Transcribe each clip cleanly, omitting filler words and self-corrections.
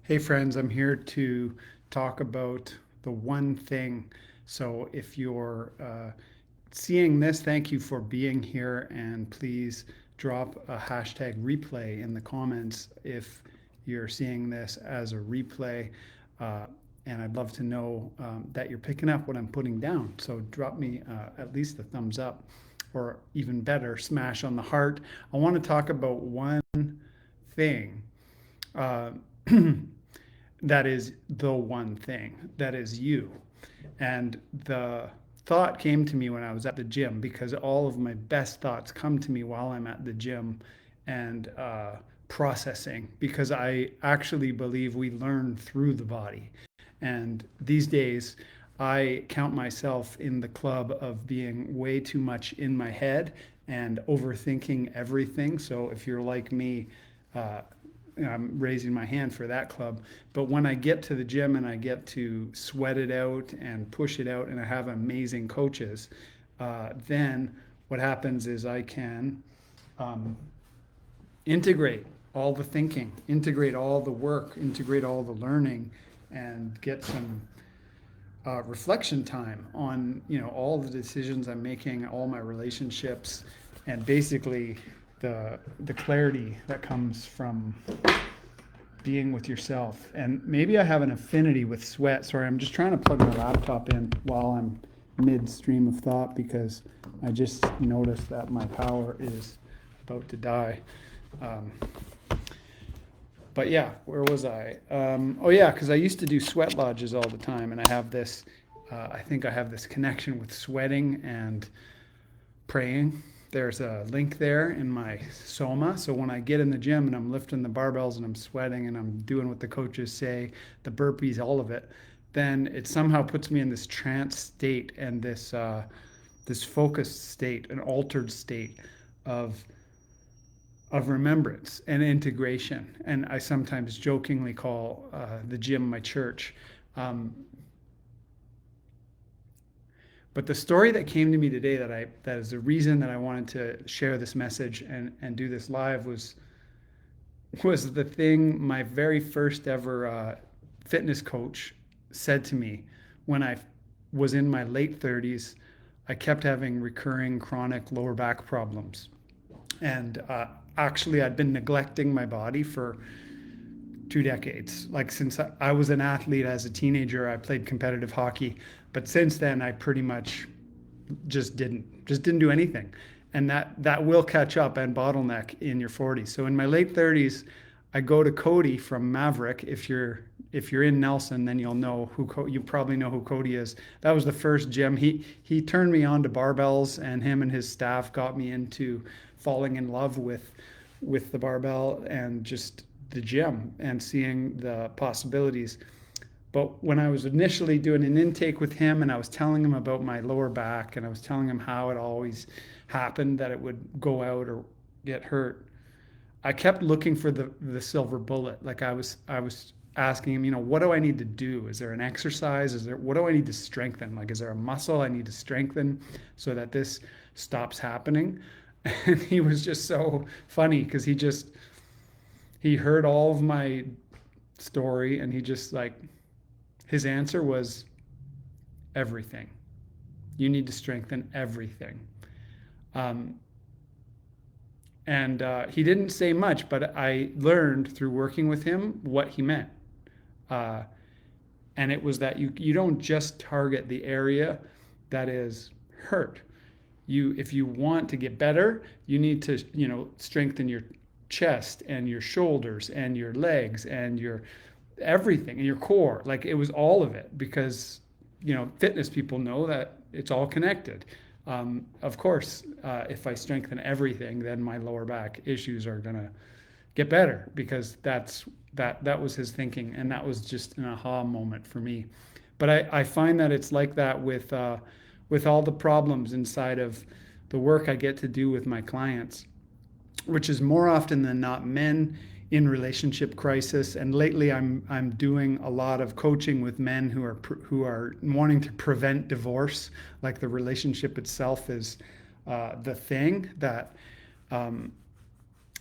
Hey friends, I'm here to talk about the one thing. So if you're seeing this, thank you for being here, and please drop a hashtag replay in the comments if you're seeing this as a replay. Uh, and I'd love to know that you're picking up what I'm putting down. So drop me at least a thumbs up, or even better, smash on the heart. I want to talk about one thing. Uh, that is the one thing that is you. And the thought came to me when I was at the gym, because all of my best thoughts come to me while I'm at the gym and processing, because I actually believe we learn through the body. And these days, I count myself in the club of being way too much in my head and overthinking everything. So if you're like me, uh, I'm raising my hand for that club. But when I get to the gym and I get to sweat it out and push it out, and I have amazing coaches, then what happens is I can um, integrate all the thinking, integrate all the work, integrate all the learning, and get some reflection time on all the decisions I'm making, all my relationships, and basically the clarity that comes from being with yourself. And maybe I have an affinity with sweat. Sorry, I'm just trying to plug my laptop in while I'm midstream of thought, because I just noticed that my power is about to die. Um, but yeah, where was I? Oh yeah, because I used to do sweat lodges all the time, and I have this. I think I have this connection with sweating and praying. There's a link there in my soma. So when I get in the gym and I'm lifting the barbells and I'm sweating and I'm doing what the coaches say, the burpees, all of it, then it somehow puts me in this trance state and this focused state, an altered state of remembrance and integration. And I sometimes jokingly call the gym my church. Um, But the story that came to me today, that is the reason that I wanted to share this message and do this live, was the thing my very first ever fitness coach said to me when I was in my late 30s. I kept having recurring chronic lower back problems, and actually I'd been neglecting my body for 2 decades. Like, since I was an athlete as a teenager, I played competitive hockey, but since then I pretty much just didn't do anything. And that will catch up and bottleneck in your 40s. So in my late 30s, I go to Cody from Maverick. If you're in Nelson, then you'll know you probably know who Cody is. That was the first gym. He turned me on to barbells, and him and his staff got me into falling in love with the barbell and just the gym and seeing the possibilities. But when I was initially doing an intake with him, and I was telling him about my lower back, and I was telling him how it always happened that it would go out or get hurt, I kept looking for the silver bullet. Like, I was asking him, what do I need to do? Is there an exercise? What do I need to strengthen? Like, is there a muscle I need to strengthen so that this stops happening? And he was just so funny, because he heard all of my story, and he just, like, his answer was everything. You need to strengthen everything. Um, and he didn't say much, but I learned through working with him what he meant. Uh, and it was that you don't just target the area that is hurt. If you want to get better, you need to strengthen your chest and your shoulders and your legs and your everything and your core. Like, it was all of it, because fitness people know that it's all connected. Of course, if I strengthen everything, then my lower back issues are gonna get better, because that was his thinking, and that was just an aha moment for me. But I find that it's like that with all the problems inside of the work I get to do with my clients, which is more often than not men in relationship crisis. And lately I'm doing a lot of coaching with men who are wanting to prevent divorce. Like, the relationship itself is the thing that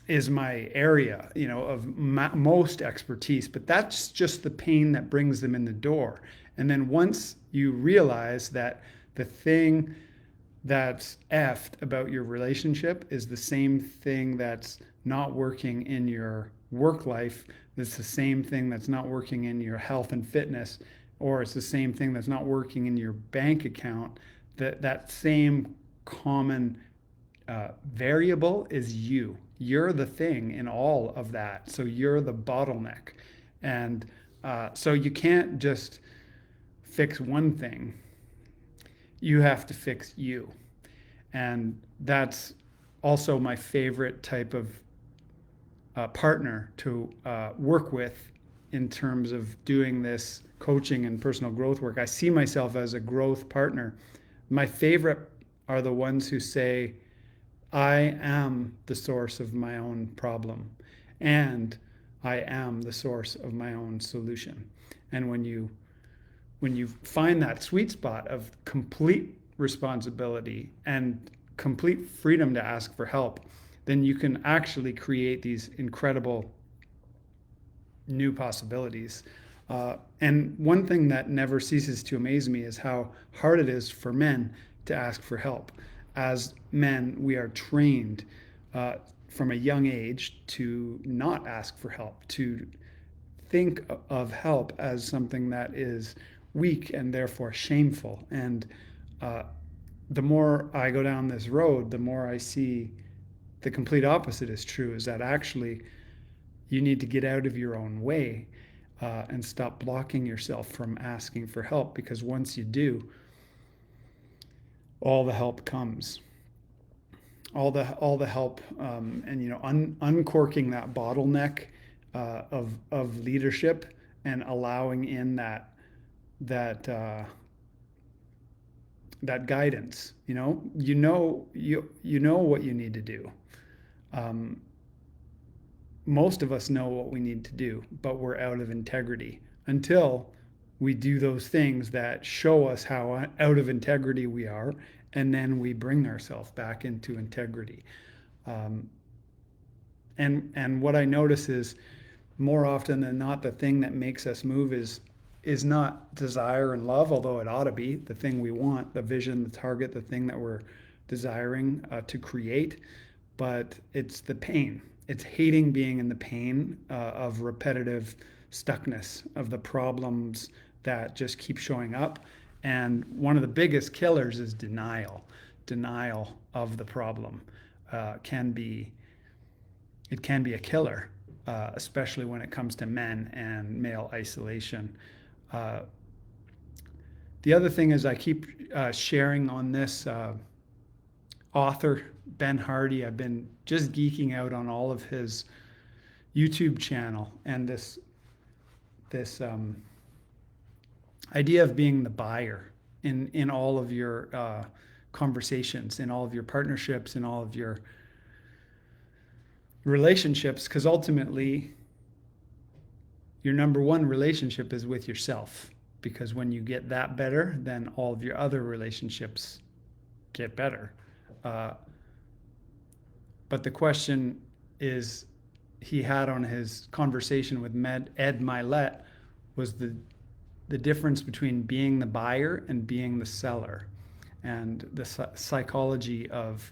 is my area, of most expertise, but that's just the pain that brings them in the door. And then once you realize that the thing that's effed about your relationship is the same thing that's not working in your work life, it's the same thing that's not working in your health and fitness, or it's the same thing that's not working in your bank account, that same common variable is you. You're the thing in all of that. So you're the bottleneck. And so you can't just fix one thing, you have to fix you. And that's also my favorite type of partner to work with in terms of doing this coaching and personal growth work. I see myself as a growth partner. My favorite are the ones who say, I am the source of my own problem, and I am the source of my own solution. And when you find that sweet spot of complete responsibility and complete freedom to ask for help, then you can actually create these incredible new possibilities. And one thing that never ceases to amaze me is how hard it is for men to ask for help. As men, we are trained from a young age to not ask for help, to think of help as something that is weak and therefore shameful. And uh, the more I go down this road, the more I see the complete opposite is true, is that actually you need to get out of your own way and stop blocking yourself from asking for help, because once you do, all the help comes. All the help, and uncorking that bottleneck of leadership and allowing in that that guidance. You know what you need to do. Um, Most of us know what we need to do, but we're out of integrity until we do those things that show us how out of integrity we are, and then we bring ourselves back into integrity. Um, and what I notice is, more often than not, the thing that makes us move is not desire and love, although it ought to be the thing we want, the vision, the target, the thing that we're desiring to create, but it's the pain. It's hating being in the pain of repetitive stuckness, of the problems that just keep showing up. And one of the biggest killers is denial. Denial of the problem can be it can be a killer, especially when it comes to men and male isolation. Uh, the other thing is, I keep sharing on this author, Ben Hardy. I've been just geeking out on all of his YouTube channel and this idea of being the buyer in all of your conversations, in all of your partnerships, in all of your relationships, because ultimately your number one relationship is with yourself, because when you get that better, then all of your other relationships get better. uh, but the question is, he had on his conversation with Ed Milet, was the difference between being the buyer and being the seller, and the psychology of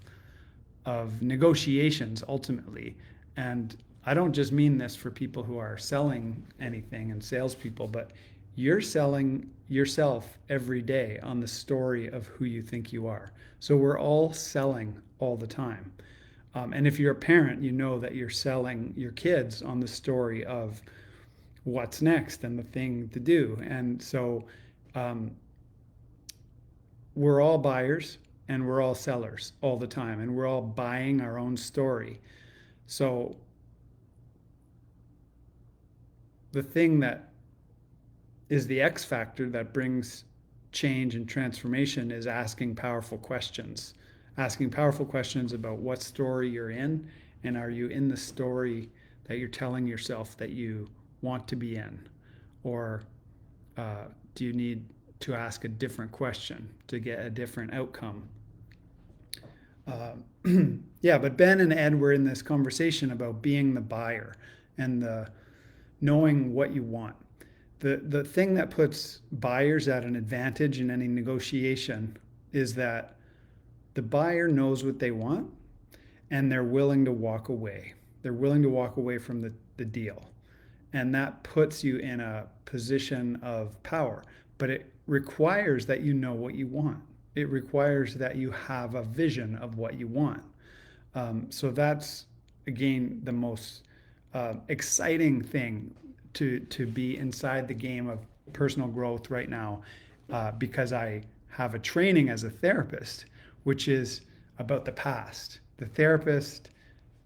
negotiations ultimately. And I don't just mean this for people who are selling anything and salespeople, but you're selling yourself every day on the story of who you think you are. So we're all selling all the time. And if you're a parent, you know that you're selling your kids on the story of what's next and the thing to do. And so um, we're all buyers and we're all sellers all the time, and we're all buying our own story. So the thing that is the X factor that brings change and transformation is asking powerful questions. Asking powerful questions about what story you're in, and are you in the story that you're telling yourself that you want to be in? Or do you need to ask a different question to get a different outcome? Uh, yeah, but Ben and Ed were in this conversation about being the buyer and the knowing what you want. The thing that puts buyers at an advantage in any negotiation is that the buyer knows what they want and they're willing to walk away. They're willing to walk away from the deal. And that puts you in a position of power. But it requires that you know what you want. It requires that you have a vision of what you want. So that's, again, the most exciting thing to be inside the game of personal growth right now, because I have a training as a therapist, which is about the past. The therapist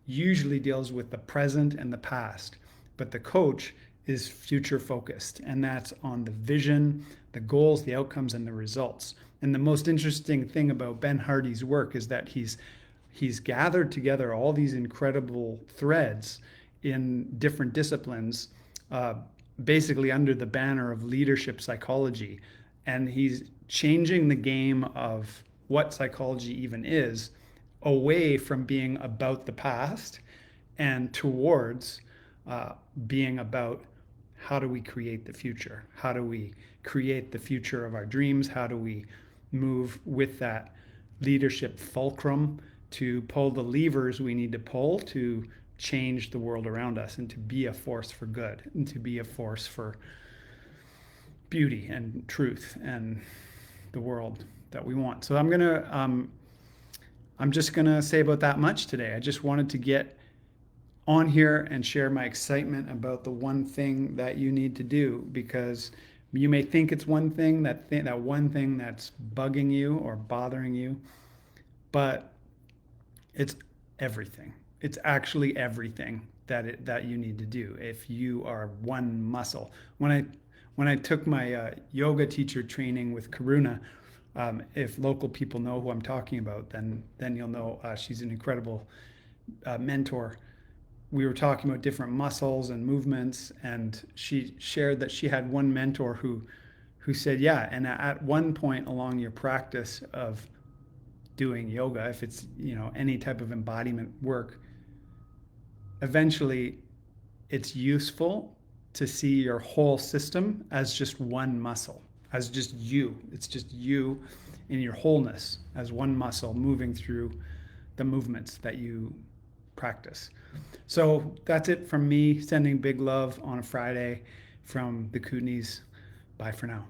usually deals with the present and the past, but the coach is future focused, and that's on the vision, the goals, the outcomes, and the results. And the most interesting thing about Ben Hardy's work is that he's gathered together all these incredible threads in different disciplines, uh, basically under the banner of leadership psychology. And he's changing the game of what psychology even is, away from being about the past and towards uh, being about how do we create the future? How do we create the future of our dreams? How do we move with that leadership fulcrum to pull the levers we need to pull to change the world around us and to be a force for good and to be a force for beauty and truth and the world that we want. So I'm just gonna say about that much today. I just wanted to get on here and share my excitement about the one thing that you need to do, because you may think it's one thing, that one thing that's bugging you or bothering you, but it's everything. It's actually everything that you need to do if you are one muscle. When I took my yoga teacher training with Karuna, if local people know who I'm talking about, then you'll know she's an incredible mentor. We were talking about different muscles and movements, and she shared that she had one mentor who said, yeah, and at one point along your practice of doing yoga, if it's any type of embodiment work, eventually it's useful to see your whole system as just one muscle, as just you. It's just you in your wholeness as one muscle moving through the movements that you practice. So that's it from me, sending big love on a Friday from the Kootenays. Bye for now.